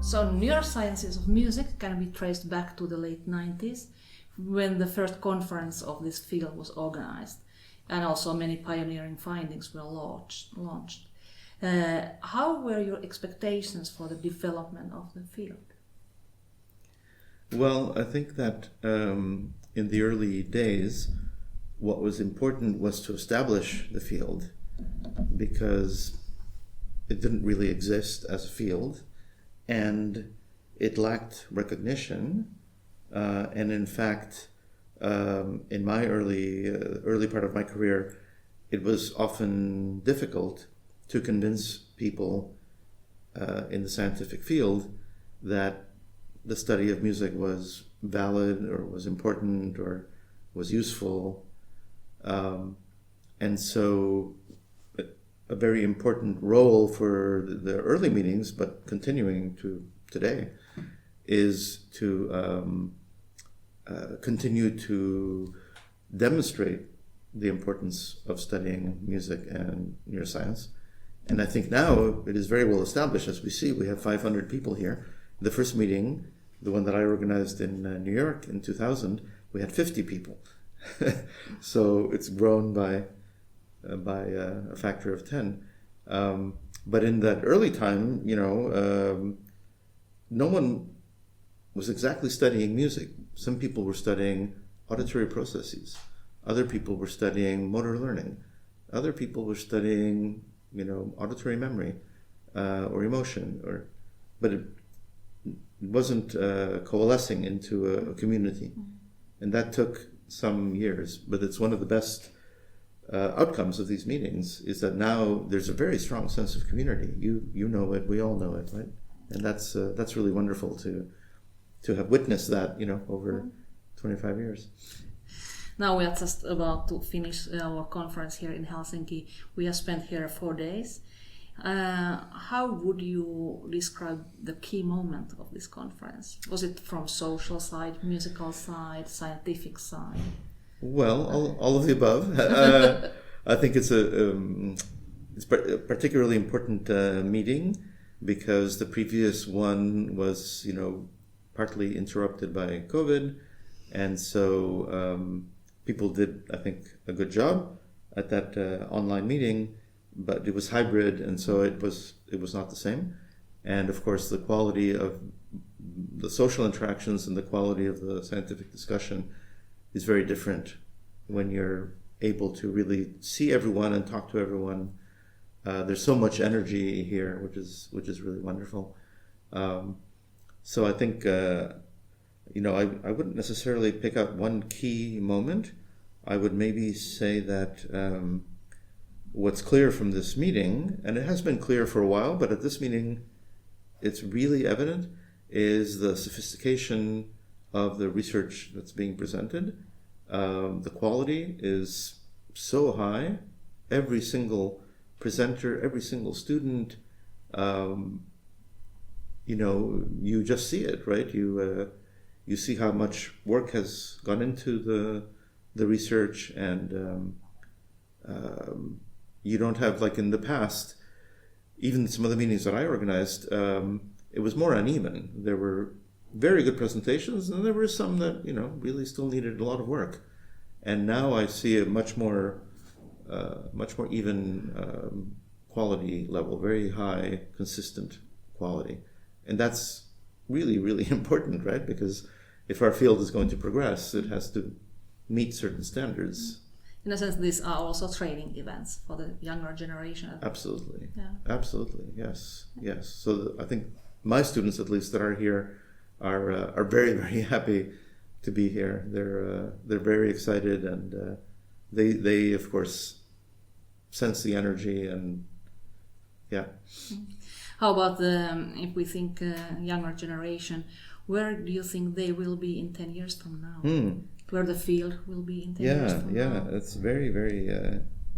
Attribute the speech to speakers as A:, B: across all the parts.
A: So neurosciences of music can be traced back to the late 90s when the first conference of this field was organized, and also many pioneering findings were launched. How were your expectations for the development of the field?
B: Well, I think that in the early days, what was important was to establish the field, because it didn't really exist as a field, and it lacked recognition. And in fact, in my early part of my career, it was often difficult to convince people in the scientific field that the study of music was valid or was important or was useful. And so a very important role for the early meetings, but continuing to today, is to continue to demonstrate the importance of studying music and neuroscience. And I think now it is very well established. As we see, we have 500 people here. The first meeting, the one that I organized in New York in 2000, we had 50 people. So it's grown by a factor of 10. But in that early time, no one was exactly studying music. Some people were studying auditory processes. Other people were studying motor learning. Other people were studying, auditory memory or emotion. But it wasn't coalescing into a community. And that took some years. But it's one of the best outcomes of these meetings, is that now there's a very strong sense of community. You know it, we all know it, right? And that's really wonderful to have witnessed that, over 25 years.
A: Now we are just about to finish our conference here in Helsinki. We have spent here 4 days. How would you describe the key moment of this conference? Was it from social side, musical side, scientific side?
B: Well, all of the above. I think it's a particularly important meeting, because the previous one was, partly interrupted by COVID, and so people did, I think, a good job at that online meeting, but it was hybrid, and so it was not the same. And of course, the quality of the social interactions and the quality of the scientific discussion is very different when you're able to really see everyone and talk to everyone. There's so much energy here, which is really wonderful. So I think, I wouldn't necessarily pick out one key moment. I would maybe say that what's clear from this meeting, and it has been clear for a while, but at this meeting it's really evident, is the sophistication of the research that's being presented. The quality is so high. Every single presenter, every single student, you just see it, right? You see how much work has gone into the research, and you don't have, like in the past, even some of the meetings that I organized, it was more uneven. There were very good presentations, and there were some that, really still needed a lot of work. And now I see a much more even quality level, very high, consistent quality. And that's really, really important, right? Because if our field is going to progress, it has to meet certain standards.
A: In a sense, these are also training events for the younger generation.
B: Absolutely.
A: Yeah.
B: Absolutely. Yes. Yes. So I think my students, at least, that are here, are very, very happy to be here. They're very excited, and they of course sense the energy, and yeah.
A: How about if we think younger generation, where do you think they will be in 10 years from now? Where the field will be in 10 years from now?
B: Yeah, it's very, very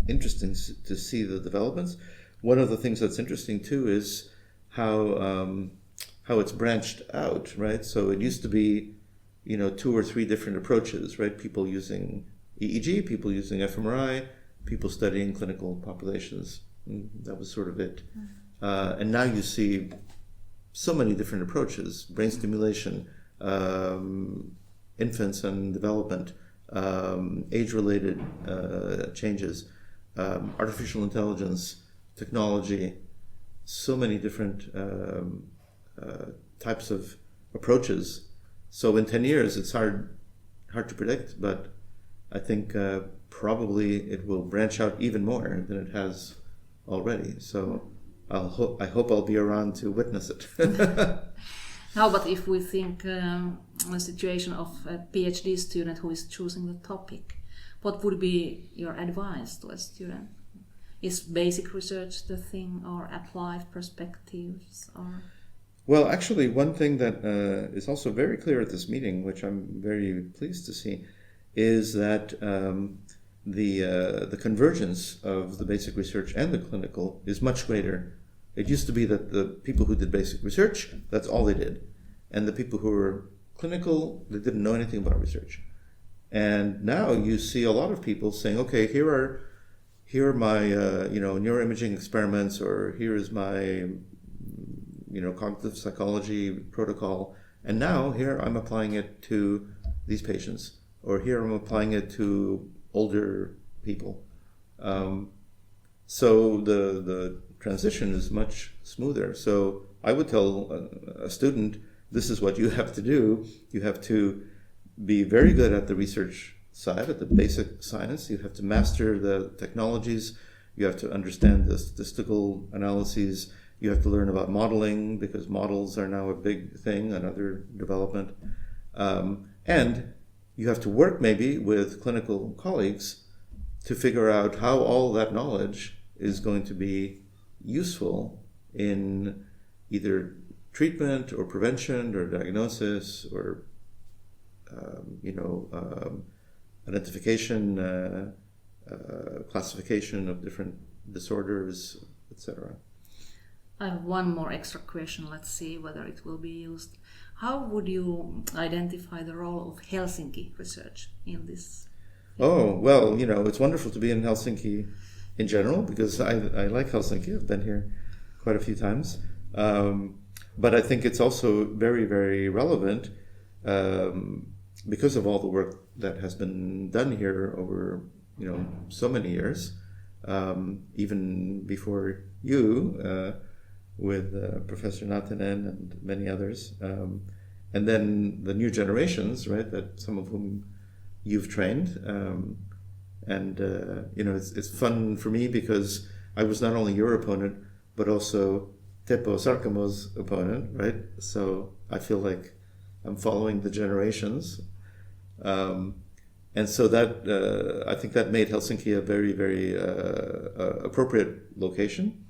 B: interesting to see the developments. One of the things that's interesting too is how it's branched out, right? So it used to be, 2 or 3 different approaches, right? People using EEG, people using fMRI, people studying clinical populations. That was sort of it. And now you see so many different approaches: brain stimulation, infants and development, age-related changes, artificial intelligence, technology, so many different types of approaches. So in 10 years, it's hard to predict, but I think probably it will branch out even more than it has already. So I hope I'll be around to witness it.
A: How about if we think a situation of a PhD student who is choosing the topic? What would be your advice to a student? Is basic research the thing, or applied perspectives, or?
B: Well, actually, one thing that is also very clear at this meeting, which I'm very pleased to see, is that the convergence of the basic research and the clinical is much greater. It used to be that the people who did basic research, that's all they did. And the people who were clinical, they didn't know anything about research. And now you see a lot of people saying, okay, here are my neuroimaging experiments, or here is my cognitive psychology protocol, and now here I'm applying it to these patients, or here I'm applying it to older people. So the transition is much smoother. So I would tell a student, this is what you have to do. You have to be very good at the research side, at the basic science. You have to master the technologies. You have to understand the statistical analyses. You have to learn about modeling, because models are now a big thing, another development. And you have to work maybe with clinical colleagues to figure out how all that knowledge is going to be useful in either treatment or prevention or diagnosis or identification, classification of different disorders, etc.
A: I have one more extra question. Let's see whether it will be used. How would you identify the role of Helsinki research in this?
B: Oh, well, it's wonderful to be in Helsinki in general, because I like Helsinki. I've been here quite a few times. But I think it's also very, very relevant because of all the work that has been done here over, so many years, even before you, with Professor Natinen and many others. And then the new generations, right, that some of whom you've trained. It's fun for me because I was not only your opponent, but also Teppo Sarkamo's opponent, right? So I feel like I'm following the generations. And so that, I think that made Helsinki a very, very appropriate location.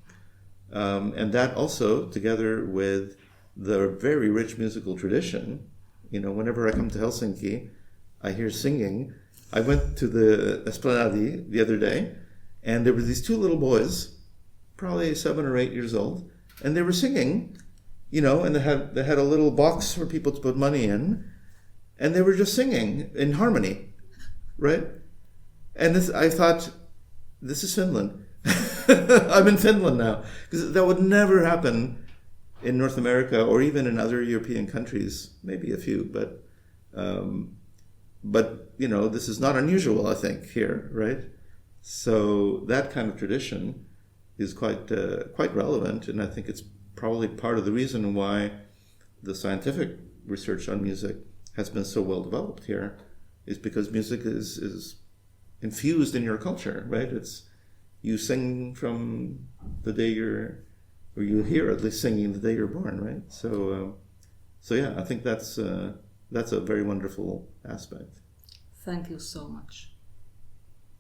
B: And that also, together with the very rich musical tradition, whenever I come to Helsinki, I hear singing. I went to the Esplanade the other day, and there were these two little boys, probably 7 or 8 years old, and they were singing, and they had a little box for people to put money in, and they were just singing in harmony, right? And I thought, this is Finland. I'm in Finland now, because that would never happen in North America or even in other European countries, maybe a few, but this is not unusual, I think, here, right? So that kind of tradition is quite relevant, and I think it's probably part of the reason why the scientific research on music has been so well developed here, is because music is infused in your culture, right? You sing from the day you hear at least singing the day you're born, right? So yeah, I think that's a very wonderful aspect.
A: Thank you so much.